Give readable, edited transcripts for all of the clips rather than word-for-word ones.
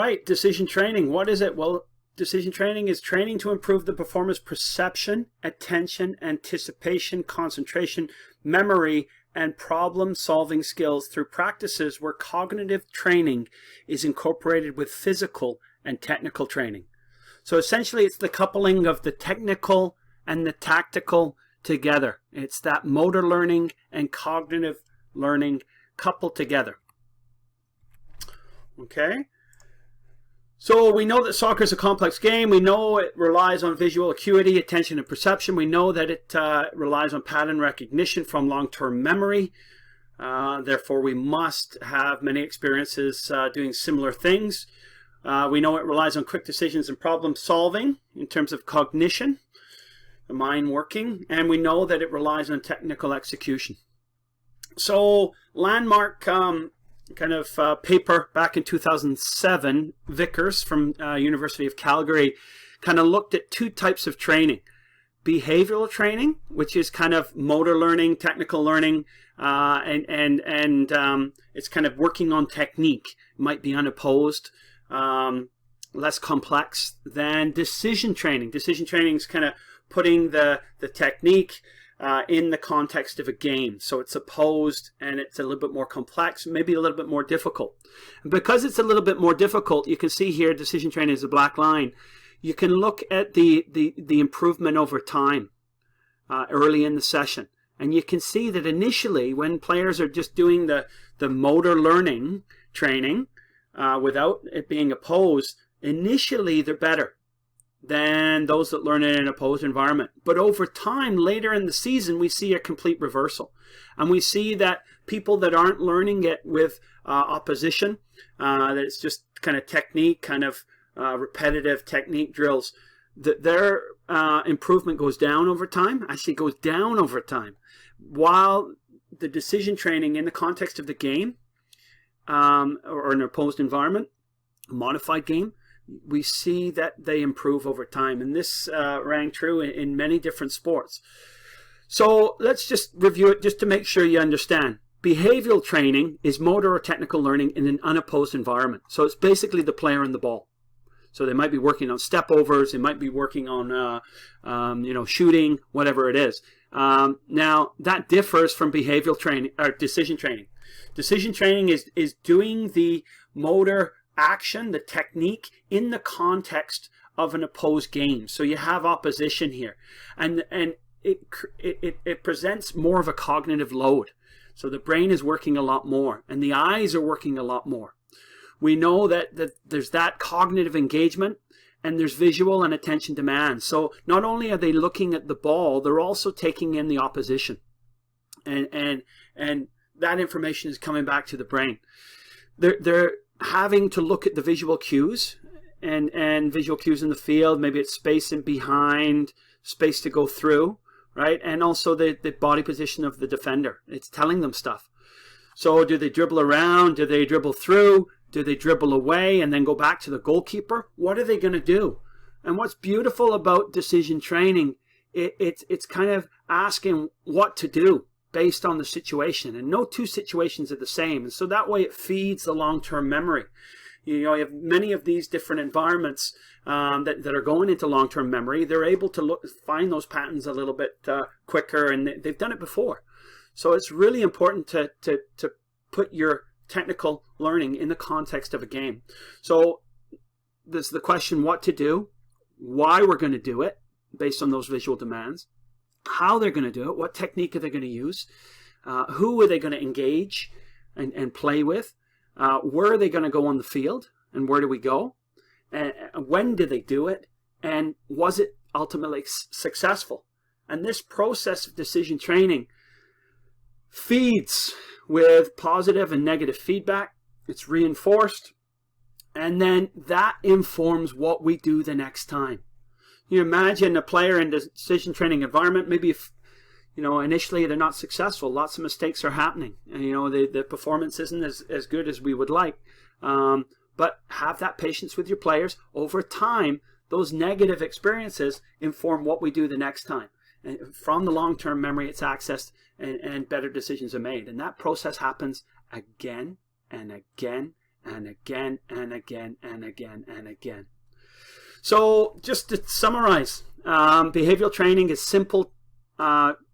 right, decision training. What is it? Well, decision training is training to improve the performer's perception, attention, anticipation, concentration, memory, and problem-solving skills through practices where cognitive training is incorporated with physical and technical training. So essentially, it's the coupling of the technical and the tactical together. It's that motor learning and cognitive learning coupled together. Okay? So we know that soccer is a complex game. We know it relies on visual acuity, attention, and perception. We know that it relies on pattern recognition from long-term memory. Therefore, we must have many experiences doing similar things. We know it relies on quick decisions and problem solving in terms of cognition, the mind working. And we know that it relies on technical execution. So landmark paper back in 2007, Vickers from University of Calgary kind of looked at two types of training. Behavioral training, which is kind of motor learning, technical learning, and it's kind of working on technique. It might be unopposed, less complex than decision training. Decision training is kind of putting the technique in the context of a game. So it's opposed and it's a little bit more complex, maybe a little bit more difficult. And because it's a little bit more difficult, you can see here decision training is a black line. You can look at the improvement over time early in the session. And you can see that initially when players are just doing the motor learning training without it being opposed, initially they're better than those that learn in an opposed environment. But over time, later in the season, we see a complete reversal. And we see that people that aren't learning it with opposition, that it's just kind of technique, kind of repetitive technique drills, that their improvement goes down over time, actually goes down over time. While the decision training in the context of the game or an opposed environment, a modified game, we see that they improve over time. And this rang true in many different sports. So let's just review it just to make sure you understand. Behavioral training is motor or technical learning in an unopposed environment. So it's basically the player and the ball. So they might be working on step overs, they might be working on shooting, whatever it is. Now that differs from behavioral training or decision training. Decision training is doing the motor action, the technique, in the context of an opposed game. So you have opposition here, and it presents more of a cognitive load. So the brain is working a lot more, and the eyes are working a lot more. We know that there's that cognitive engagement, and there's visual and attention demand. So not only are they looking at the ball, they're also taking in the opposition, and that information is coming back to the brain. They're having to look at the visual cues and visual cues in the field. Maybe it's space and behind, space to go through, right? And also the body position of the defender. It's telling them stuff. So do they dribble around? Do they dribble through? Do they dribble away and then go back to the goalkeeper? What are they going to do? And what's beautiful about decision training, it's kind of asking what to do based on the situation, and no two situations are the same. And so that way it feeds the long-term memory. You have many of these different environments that are going into long-term memory. They're able to find those patterns a little bit quicker, and they've done it before. So it's really important to put your technical learning in the context of a game. So there's the question what to do, why we're going to do it based on those visual demands, how they're going to do it, what technique are they going to use, who are they going to engage and play with, where are they going to go on the field, and where do we go, and when did they do it, and was it ultimately successful. And this process of decision training feeds with positive and negative feedback. It's reinforced, and then that informs what we do the next time. You imagine a player in a decision training environment, maybe if, initially they're not successful, lots of mistakes are happening, and, the performance isn't as good as we would like. But have that patience with your players. Over time, those negative experiences inform what we do the next time. And from the long-term memory, it's accessed and better decisions are made. And that process happens again and again and again and again and again and again. So just to summarize, behavioral training is simple,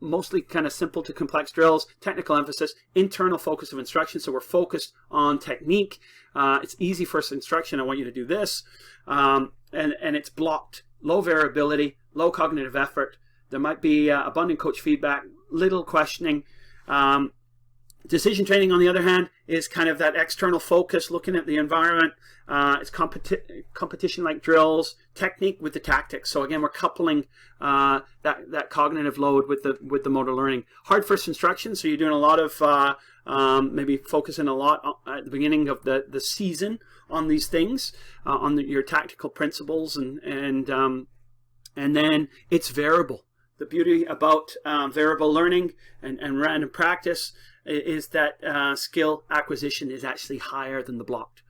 mostly kind of simple to complex drills, technical emphasis, internal focus of instruction. So we're focused on technique. It's easy first instruction. I want you to do this. And it's blocked, low variability, low cognitive effort. There might be abundant coach feedback, little questioning. Decision training, on the other hand, is kind of that external focus, looking at the environment. It's competition-like drills, technique with the tactics. So again, we're coupling that cognitive load with the motor learning. Hard first instruction, so you're doing a lot of maybe focusing a lot at the beginning of the season on these things, on your tactical principles, and then it's variable. The beauty about variable learning and random practice is that skill acquisition is actually higher than the blocked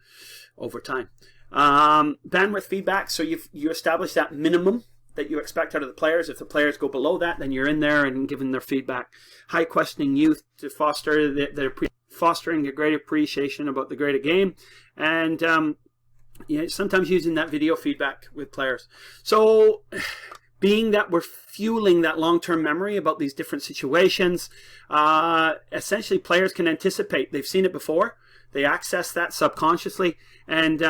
over time. Bandwidth feedback, so you establish that minimum that you expect out of the players. If the players go below that, then you're in there and giving their feedback. High questioning youth to foster fostering a great appreciation about the greater game, and sometimes using that video feedback with players. So being that we're fueling that long-term memory about these different situations, essentially players can anticipate. They've seen it before. They access that subconsciously, and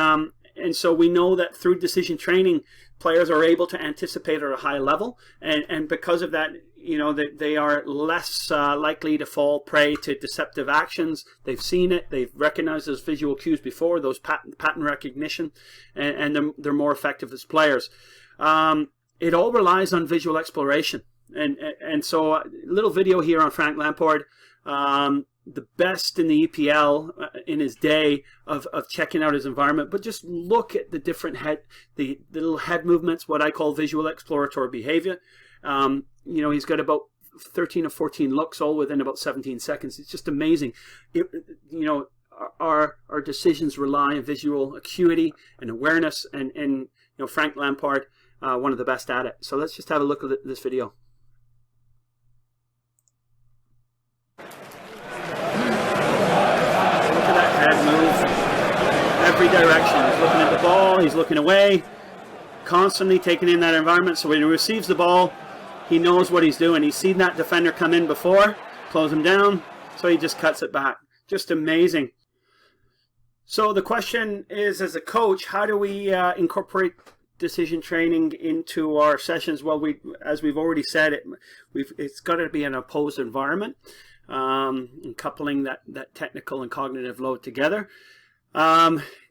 so we know that through decision training, players are able to anticipate at a high level, and because of that, they are less likely to fall prey to deceptive actions. They've seen it. They've recognized those visual cues before, those pattern recognition, and they're more effective as players. It all relies on visual exploration. And so a little video here on Frank Lampard, the best in the EPL in his day of checking out his environment. But just look at the different the little head movements, what I call visual exploratory behavior. He's got about 13 or 14 looks all within about 17 seconds. It's just amazing. Our decisions rely on visual acuity and awareness, and Frank Lampard, one of the best at it. So let's just have a look at this video. Look at that head move. Every direction. He's looking at the ball. He's looking away. Constantly taking in that environment. So when he receives the ball, he knows what he's doing. He's seen that defender come in before, close him down, so he just cuts it back. Just amazing. So the question is, as a coach, how do we incorporate decision training into our sessions? Well, as we've already said, it's got to be an opposed environment, and coupling that technical and cognitive load together.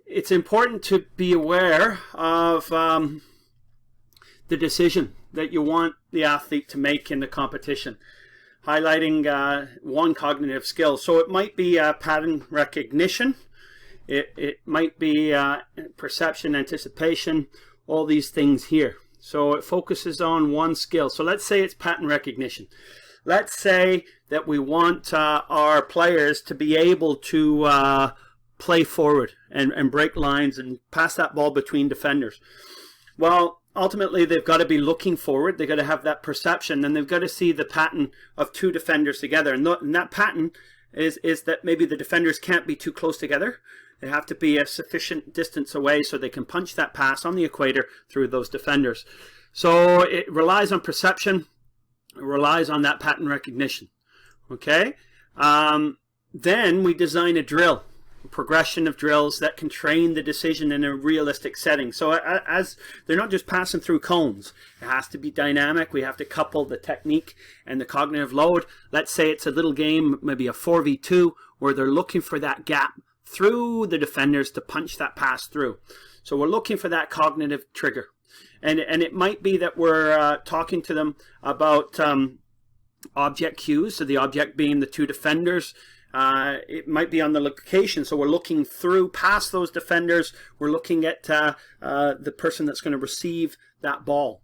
It's important to be aware of the decision that you want the athlete to make in the competition, highlighting one cognitive skill. So it might be pattern recognition, it might be perception, anticipation, all these things here. So it focuses on one skill. So let's say it's pattern recognition. Let's say that we want our players to be able to play forward and break lines and pass that ball between defenders. Well, ultimately, they've got to be looking forward. They've got to have that perception, and they've got to see the pattern of two defenders together. And that pattern is that maybe the defenders can't be too close together. They have to be a sufficient distance away so they can punch that pass on the equator through those defenders. So it relies on perception. It relies on that pattern recognition. Okay? Then we design a drill. Progression of drills that can train the decision in a realistic setting. So as they're not just passing through cones, it has to be dynamic. We have to couple the technique and the cognitive load. Let's say it's a little game, maybe a 4v2, where they're looking for that gap through the defenders to punch that pass through. So we're looking for that cognitive trigger. And it might be that we're talking to them about object cues, so the object being the two defenders. It might be on the location, so we're looking through past those defenders. We're looking at the person that's going to receive that ball.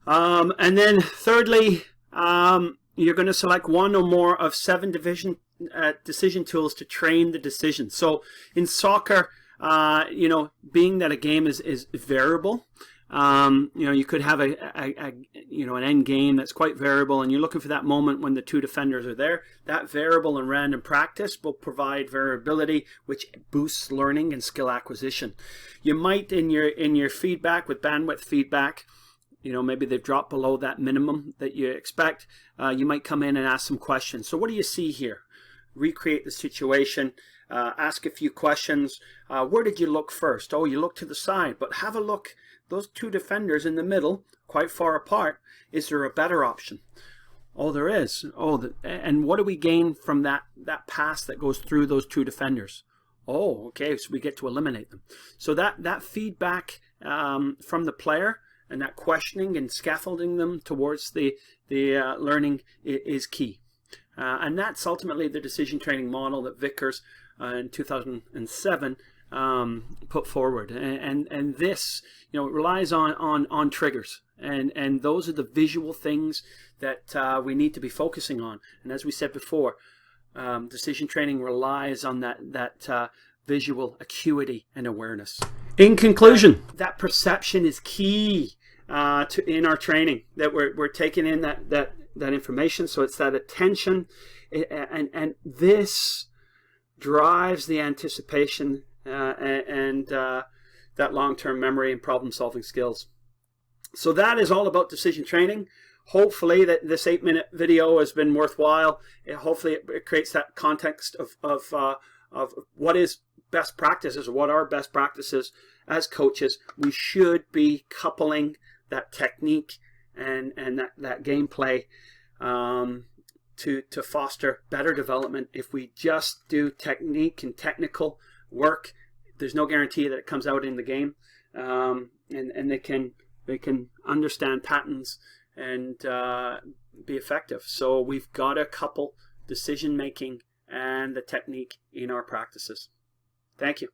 And then thirdly, you're going to select one or more of 7 decision tools to train the decision. So in soccer, being that a game is variable, You could have an end game that's quite variable, and you're looking for that moment when the two defenders are there. That variable and random practice will provide variability, which boosts learning and skill acquisition. You might, in your feedback with bandwidth feedback, maybe they've dropped below that minimum that you expect. You might come in and ask some questions. So what do you see here? Recreate the situation. Ask a few questions. Where did you look first? Oh, you looked to the side, but have a look. Those two defenders in the middle, quite far apart. Is there a better option? Oh, there is. And what do we gain from that pass that goes through those two defenders? Oh, okay, so we get to eliminate them. So that feedback from the player and that questioning and scaffolding them towards the learning is key. And that's ultimately the decision training model that Vickers in 2007 put forward, and this relies on triggers, and those are the visual things that we need to be focusing on. And as we said before, decision training relies on that visual acuity and awareness. In conclusion, that perception is key in our training, that we're taking in that information. So it's that attention, and this drives the anticipation and that long-term memory and problem-solving skills. So that is all about decision training. Hopefully that this 8-minute video has been worthwhile. Hopefully it creates that context of what is best practices, or what are best practices as coaches. We should be coupling that technique and that gameplay to foster better development. If we just do technique and technical work, there's no guarantee that it comes out in the game, and they can understand patterns and be effective. So we've got to couple decision making and the technique in our practices. Thank you.